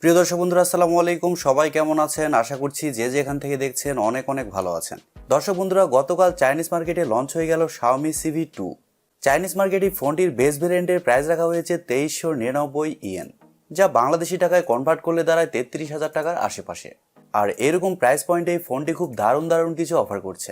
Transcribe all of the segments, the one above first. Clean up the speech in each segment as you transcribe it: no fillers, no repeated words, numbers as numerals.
প্রিয় দর্শক বন্ধুরা আসসালামু আলাইকুম। সবাই কেমন আছেন? আশা করছি যে যেখান থেকে দেখছেন অনেক ভালো আছেন। দর্শক বন্ধুরা, গতকাল চাইনিজ মার্কেটে লঞ্চ হয়ে গেল Xiaomi Civi 2। চাইনিজ মার্কেটে ফোনটির বেস ভেরিয়েন্টের প্রাইস রাখা হয়েছে 2399 ইয়েন, যা বাংলাদেশি টাকায় কনভার্ট করলে দাঁড়ায় 33,000 টাকার আশেপাশে। আর এরকম প্রাইস পয়েন্টে এই ফোনটি খুব দারুণ কিছু অফার করছে।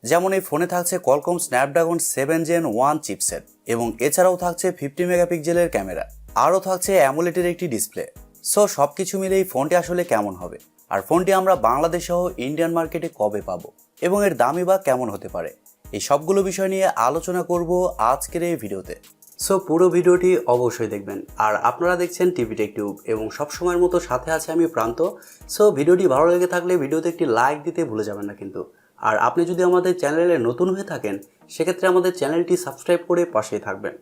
যেমন এই ফোনে থাকছে Qualcomm Snapdragon 7 Gen 1 চিপসেট এবং এছাড়াও থাকছে 50 মেগাপিক্সেলের ক্যামেরা, আরও থাকছে AMOLED এর একটি ডিসপ্লে। সো সবকিছু মিলে এই ফোনটি আসলে কেমন হবে, আর ফোনটি আমরা বাংলাদেশ সহ ইন্ডিয়ান মার্কেটে কবে পাবো এবং এর দামই বা কেমন হতে পারে, এই সবগুলো বিষয় নিয়ে আলোচনা করব আজকের এই ভিডিওতে। সো পুরো ভিডিওটি অবশ্যই দেখবেন। আর আপনারা দেখছেন টিভি টেক টিউব এবং সবসময়ের মতো সাথে আছে আমি প্রান্ত। সো ভিডিওটি ভালো লেগে থাকলে ভিডিওতে একটি লাইক দিতে ভুলে যাবেন না কিন্তু। আর আপনি যদি আমাদের চ্যানেলে নতুন হয়ে থাকেন সেক্ষেত্রে আমাদের চ্যানেলটি সাবস্ক্রাইব করে পাশেই থাকবেন।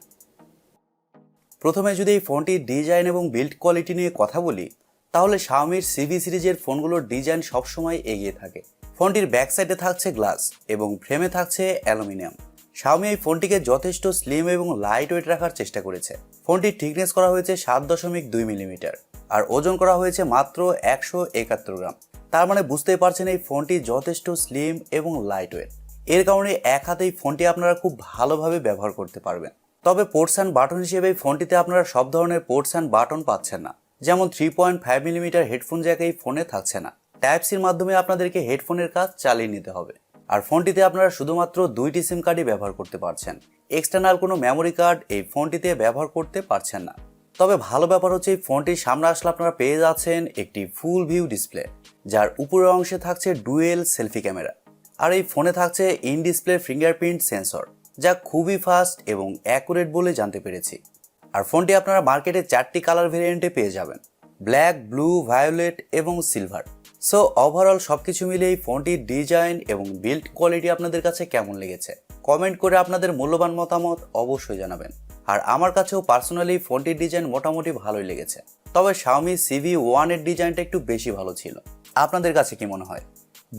প্রথমে যদি এই ফোনটির ডিজাইন এবং বিল্ড কোয়ালিটি নিয়ে কথা বলি, তাহলে Xiaomiর Civi সিরিজের ফোনগুলোর ডিজাইন সবসময় এগিয়ে থাকে। ফোনটির ব্যাক সাইডে থাকছে গ্লাস এবং ফ্রেমে থাকছে অ্যালুমিনিয়াম। Xiaomi এই ফোনটিকে যথেষ্ট স্লিম এবং লাইট ওয়েট রাখার চেষ্টা করেছে। ফোনটির থিকনেস করা হয়েছে 7.2 মিলিমিটার আর ওজন করা হয়েছে মাত্র 171 গ্রাম। তার মানে বুঝতেই পারছেন এই ফোনটি যথেষ্ট স্লিম এবং লাইট ওয়েট। এর কারণে এক হাতেই ফোনটি আপনারা খুব ভালোভাবে ব্যবহার করতে পারবেন। তবে পোর্টস অ্যান্ড বাটন হিসেবে এই ফোনটিতে আপনারা সব ধরনের পোর্টস অ্যান্ড বাটন পাচ্ছেন না। যেমন 3.5 মিলিমিটার হেডফোন জ্যাক এই ফোনে থাকছে না। টাইপ সির মাধ্যমে আপনাদেরকে হেডফোনের কাজ চালিয়ে নিতে হবে। আর ফোনটিতে আপনারা শুধুমাত্র 2টি সিম কার্ডই ব্যবহার করতে পারছেন। এক্সটার্নাল কোনো মেমোরি কার্ড এই ফোনটিতে ব্যবহার করতে পারছেন না। তবে ভালো ব্যাপার হচ্ছে এই ফোনটির সামনে আসলে আপনারা পেয়ে যাচ্ছেন একটি ফুল ভিউ ডিসপ্লে, যার উপরের অংশে থাকছে ডুয়েল সেলফি ক্যামেরা। আর এই ফোনে থাকছে ইন ডিসপ্লে ফিঙ্গারপ্রিন্ট সেন্সর, যা খুবই ফাস্ট এবং অ্যাকুরেট বলে জানতে পেরেছি। আর ফোনটি আপনারা মার্কেটে 4টি কালার ভেরিয়েন্টে পেয়ে যাবেন: ব্ল্যাক, ব্লু, ভায়োলেট এবং সিলভার। সো ওভারঅল সবকিছু মিলে এই ফোনটির ডিজাইন এবং বিল্ড কোয়ালিটি আপনাদের কাছে কেমন লেগেছে কমেন্ট করে আপনাদের মূল্যবান মতামত অবশ্যই জানাবেন। আর আমার কাছেও পার্সোনালি ফোনটির ডিজাইন মোটামুটি ভালোই লেগেছে, তবে Xiaomi Civi 1 এর ডিজাইনটা একটু বেশি ভালো ছিল। আপনাদের কাছে কি মনে হয়?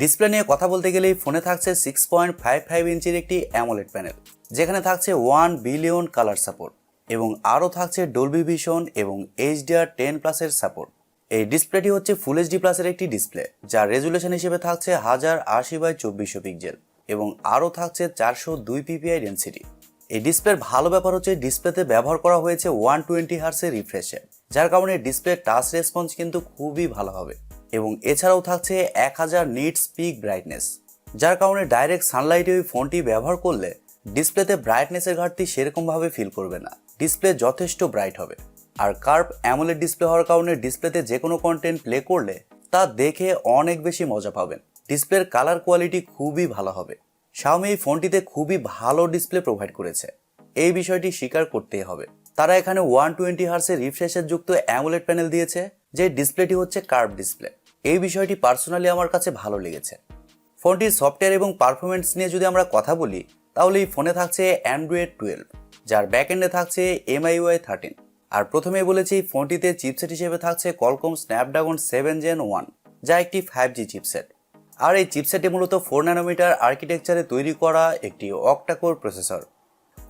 ডিসপ্লে নিয়ে কথা বলতে গেলে এই ফোনে থাকছে 6.55 ইঞ্চির একটি অ্যামোলেড প্যানেল, যেখানে থাকছে 1 বিলিয়ন কালার সাপোর্ট এবং আরও থাকছে ডলবি ভিশন এবং HDR10+ এর সাপোর্ট। এই ডিসপ্লেটি হচ্ছে ফুল এইচডি প্লাসের একটি ডিসপ্লে, যার রেজুলেশন হিসেবে থাকছে 1080x2400 পিক্সেল এবং আরও থাকছে 402 ppi ডেন্সিটি। এই ডিসপ্লের ভালো ব্যাপার হচ্ছে ডিসপ্লেতে ব্যবহার করা হয়েছে 120 হার্টজের রিফ্রেশে, যার কারণে ডিসপ্লে টাচ রেসপন্স কিন্তু খুবই ভালো হবে। এবং এছাড়াও থাকছে 1000 নিটস পিক ব্রাইটনেস, যার কারণে ডাইরেক্ট সানলাইটে ওই ফোনটি ব্যবহার করলে ডিসপ্লেতে ব্রাইটনেসের ঘাটতি সেরকমভাবে ফিল করবে না। ডিসপ্লে যথেষ্ট ব্রাইট হবে। আর কার্ভ অ্যামোলেড ডিসপ্লে হওয়ার কারণে ডিসপ্লেতে যে কোনো কন্টেন্ট প্লে করলে তা দেখে অনেক বেশি মজা পাবেন। ডিসপ্লের কালার কোয়ালিটি খুবই ভালো হবে। Xiaomi এই ফোনটিতে খুবই ভালো ডিসপ্লে প্রোভাইড করেছে, এই বিষয়টি স্বীকার করতেই হবে। তারা এখানে 120 হার্টজের রিফ্রেশের যুক্ত অ্যামোলেড প্যানেল দিয়েছে, যে ডিসপ্লেটি হচ্ছে কার্ভ ডিসপ্লে। এই বিষয়টি পার্সোনালি আমার কাছে ভালো লেগেছে। ফোনটির সফটওয়্যার এবং পারফরমেন্স নিয়ে যদি আমরা কথা বলি, তাহলে এই ফোনে থাকছে Android 12, যার ব্যাকএন্ডে থাকছে MIUI 13। আর প্রথমেই বলেছি ফোনটিতে চিপসেট হিসেবে থাকছে Qualcomm Snapdragon 7 Gen 1, যা একটি 5G চিপসেট। আর এই চিপসেটটি মূলত 4 ন্যানোমিটার আর্কিটেকচারে তৈরি করা একটি Octa-core processor.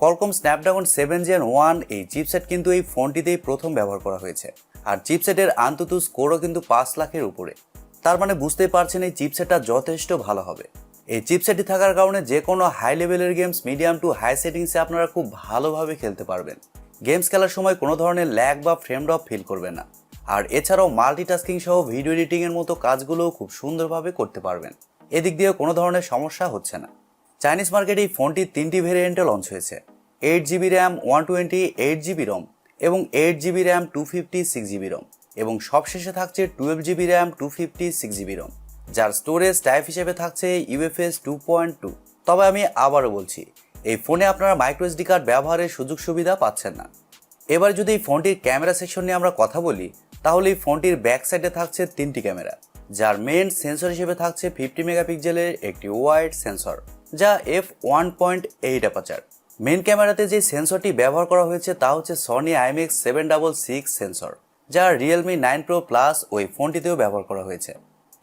Qualcomm Snapdragon 7 Gen 1 এই চিপসেট কিন্তু এই ফোনটিতেই প্রথম ব্যবহার করা হয়েছে। আর চিপসেটের আন্তত স্কোরও কিন্তু 5 লাখের উপরে। তার মানে বুঝতেই পারছেন এই চিপসেটটা যথেষ্ট ভালো হবে। এই চিপসেটটি থাকার কারণে যে কোনো হাই লেভেলের গেমস মিডিয়াম টু হাই সেটিংসে আপনারা খুব ভালোভাবে খেলতে পারবেন। গেমস খেলার সময় কোনো ধরনের ল্যাগ বা ফ্রেম ড্রপ ফিল করবেন না। আর এছাড়াও মাল্টিটাস্কিং সহ ভিডিও এডিটিংয়ের মতো কাজগুলোও খুব সুন্দরভাবে করতে পারবেন। এদিক দিয়েও কোনো ধরনের সমস্যা হচ্ছে না। চাইনিজ মার্কেটে এই ফোনটির 3টি ভেরিয়েন্টে লঞ্চ হয়েছে: 8GB র্যাম, 128GB রম এবং 8GB র্যাম, 256GB রম এবং সবশেষে থাকছে 12GB র্যাম, 256GB রম, যার স্টোরেজ টাইপ হিসেবে থাকছে UFS 2.2। তবে আমি আবারও বলছি, এই ফোনে আপনারা মাইক্রোএসডি কার্ড ব্যবহারের সুযোগ সুবিধা পাচ্ছেন না। এবার যদি এই ফোনটির ক্যামেরা সেকশন নিয়ে আমরা কথা বলি, তাহলে এই ফোনটির ব্যাক সাইডে থাকছে 3টি ক্যামেরা, যার মেইন সেন্সর হিসেবে থাকছে 50 মেগাপিক্সেলের একটি ওয়াইড সেন্সর, যা f1.8 অ্যাপারচার। মেইন ক্যামেরাতে যে সেন্সরটি ব্যবহার করা হয়েছে তা হচ্ছে Sony IMX766 সেন্সর, যা Realme 9 Pro Plus ওই ফোনটিতেও ব্যবহার করা হয়েছে।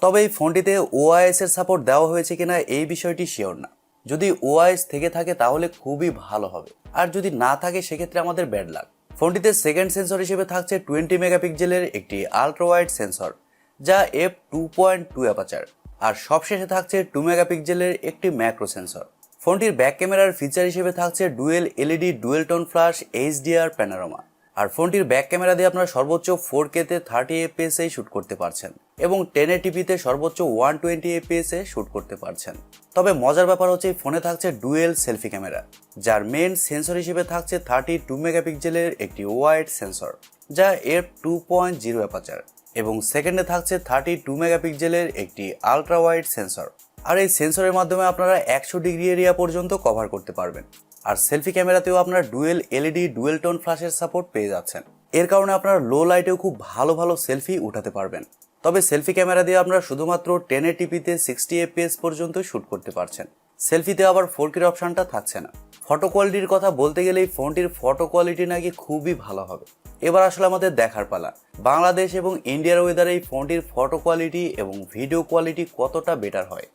তবে এই ফোনটিতে OIS এর সাপোর্ট দেওয়া হয়েছে কিনা এই বিষয়টি শিওর না। যদি OIS থেকে থাকে তাহলে খুবই ভালো হবে, আর যদি না থাকে সেক্ষেত্রে আমাদের ব্যাড লাক। ফোনটিতে সেকেন্ড সেন্সর হিসেবে থাকছে 20 মেগাপিক্সেলের একটি আলট্রা ওয়াইড সেন্সর, যা f2.2 অ্যাপারচার, আর সবশেষে থাকছে 2 মেগাপিক্সেলের একটি ম্যাক্রো সেন্সর। ফোনটির ব্যাক ক্যামেরার ফিচার হিসেবে থাকছে dual LED dual tone flash HDR panorama. আর ফোনটির ব্যাক ক্যামেরা দিয়ে আপনারা সর্বোচ্চ 4K তে 30 fps এ শুট করতে পারছেন এবং 1080p তে সর্বোচ্চ 120 fps এ শুট করতে পারছেন। তবে মজার ব্যাপার হচ্ছে এই ফোনে থাকছে ডুয়েল সেলফি ক্যামেরা, যার মেন সেন্সর হিসেবে থাকছে 32 মেগাপিক্সেলের একটি ওয়াইড সেন্সর, যা f2.0 অ্যাপারচার, এবং সেকেন্ডে থাকছে 32 মেগাপিক্সেলের একটি আলট্রা ওয়াইড সেন্সর। আর এই সেন্সরের মাধ্যমে আপনারা 100 ডিগ্রি এরিয়া পর্যন্ত কভার করতে পারবেন। আর সেলফি ক্যামেরাতেও আপনারা ডুয়েল এলইডি ডুয়েল টোন ফ্ল্যাশের সাপোর্ট পেয়ে যাচ্ছেন। এর কারণে আপনারা লো লাইটেও খুব ভালো ভালো সেলফি উঠাতে পারবেন। তবে সেলফি ক্যামেরা দিয়ে আপনারা শুধুমাত্র 1080p তে 60 fps পর্যন্ত শুট করতে পারছেন। সেলফিতে আবার 4K অপশনটা থাকছে না। ফটো কোয়ালিটির কথা বলতে গেলে এই ফোনটির ফটো কোয়ালিটি নাকি খুবই ভালো হবে। এবার আসলে আমাদের দেখার পালা, বাংলাদেশ এবং ইন্ডিয়ার ওয়েদারে এই ফোনটির ফটো কোয়ালিটি এবং ভিডিও কোয়ালিটি কতটা বেটার হয়।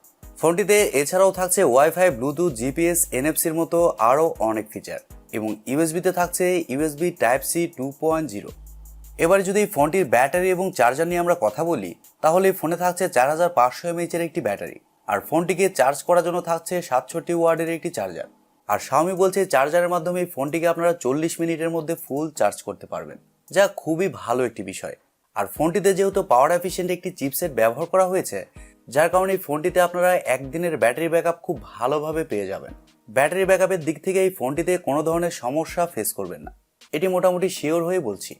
ফোনটিতে এছাড়াও থাকছে ওয়াইফাই, ব্লুটুথ, জিপিএস, এনএফসির মতো আরও অনেক ফিচার, এবং ইউএসবিতে থাকছে ইউএসবি টাইপ সি 2.0। এবারে যদি এই ফোনটির ব্যাটারি এবং চার্জার নিয়ে আমরা কথা বলি, তাহলে এই ফোনে থাকছে 4500 mAh এর একটি ব্যাটারি, আর ফোনটিকে চার্জ করার জন্য থাকছে 67 ওয়াটের একটি চার্জার। আর Xiaomi বলছে চার্জারের মাধ্যমে এই ফোনটিকে আপনারা 40 মিনিটের মধ্যে ফুল চার্জ করতে পারবেন, যা খুবই ভালো একটি বিষয়। আর ফোনটিতে যেহেতু পাওয়ার এফিশিয়েন্ট একটি চিপসেট ব্যবহার করা হয়েছে, যার কারণে এই ফোনটিতে আপনারা একদিনের ব্যাটারি ব্যাকআপ খুব ভালোভাবে পেয়ে যাবেন। ব্যাটারি ব্যাকআপের দিক থেকে এই ফোনটিতে কোনো ধরনের সমস্যা ফেস করবেন না, এটি মোটামুটি শিওর হয়ে বলছি।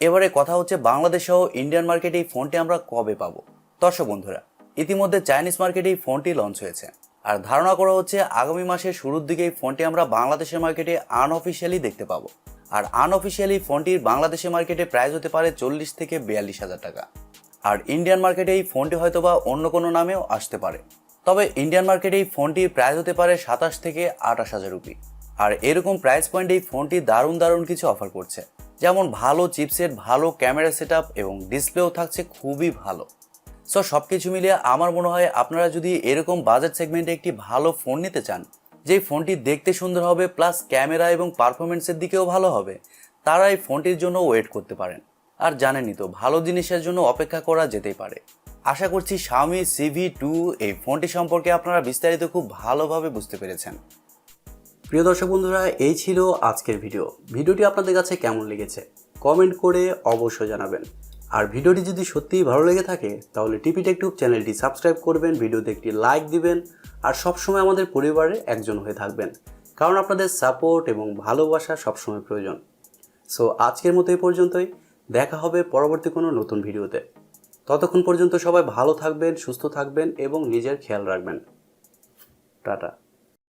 এবারে কথা হচ্ছে বাংলাদেশ সহ ইন্ডিয়ান মার্কেটে এই ফোনটি আমরা কবে পাবো। দর্শক বন্ধুরা, ইতিমধ্যে চাইনিজ মার্কেটে এই ফোনটি লঞ্চ হয়েছে, আর ধারণা করা হচ্ছে আগামী মাসের শুরুর দিকে এই ফোনটি আমরা বাংলাদেশের মার্কেটে আনঅফিশিয়ালি দেখতে পাবো। আর আনঅফিশিয়ালি ফোনটির বাংলাদেশের মার্কেটে প্রাইস হতে পারে 40 থেকে 42,000 টাকা। আর ইন্ডিয়ান মার্কেটে এই ফোনটি হয়তোবা অন্য কোনো নামেও আসতে পারে। তবে ইন্ডিয়ান মার্কেটে এই ফোনটির প্রাইস হতে পারে 27 থেকে 28,000 রুপি। আর এরকম প্রাইস পয়েন্টে এই ফোনটি দারুণ কিছু অফার করছে, যেমন ভালো চিপসেট, ভালো ক্যামেরা সেটআপ এবং ডিসপ্লেও থাকছে খুবই ভালো। সো সব কিছু মিলিয়ে আমার মনে হয় আপনারা যদি এরকম বাজেট সেগমেন্টে একটি ভালো ফোন নিতে চান, যেই ফোনটি দেখতে সুন্দর হবে প্লাস ক্যামেরা এবং পারফরমেন্সের দিকেও ভালো হবে, তারা এই ফোনটির জন্য ওয়েট করতে পারেন। আর জানেনই তো, ভালো জিনিসের জন্য অপেক্ষা করা যেতেই পারে। আশা করছি Xiaomi Civi 2 এই ফোনটি সম্পর্কে আপনারা বিস্তারিত খুব ভালোভাবে বুঝতে পেরেছেন। প্রিয় দর্শক বন্ধুরা, এই ছিল আজকের ভিডিওটি আপনাদের কাছে কেমন লেগেছে কমেন্ট করে অবশ্যই জানাবেন। আর ভিডিওটি যদি সত্যিই ভালো লেগে থাকে তাহলে টিপি টেক টিউব চ্যানেলটি সাবস্ক্রাইব করবেন, ভিডিওতে একটি লাইক দিবেন, আর সবসময় আমাদের পরিবারের একজন হয়ে থাকবেন, কারণ আপনাদের সাপোর্ট এবং ভালোবাসা সবসময় প্রয়োজন। সো আজকের মতো এই পর্যন্তই, দেখা হবে পরবর্তী কোনো নতুন ভিডিওতে। ততক্ষণ পর্যন্ত সবাই ভালো থাকবেন, সুস্থ থাকবেন এবং নিজের খেয়াল রাখবেন। টাটা।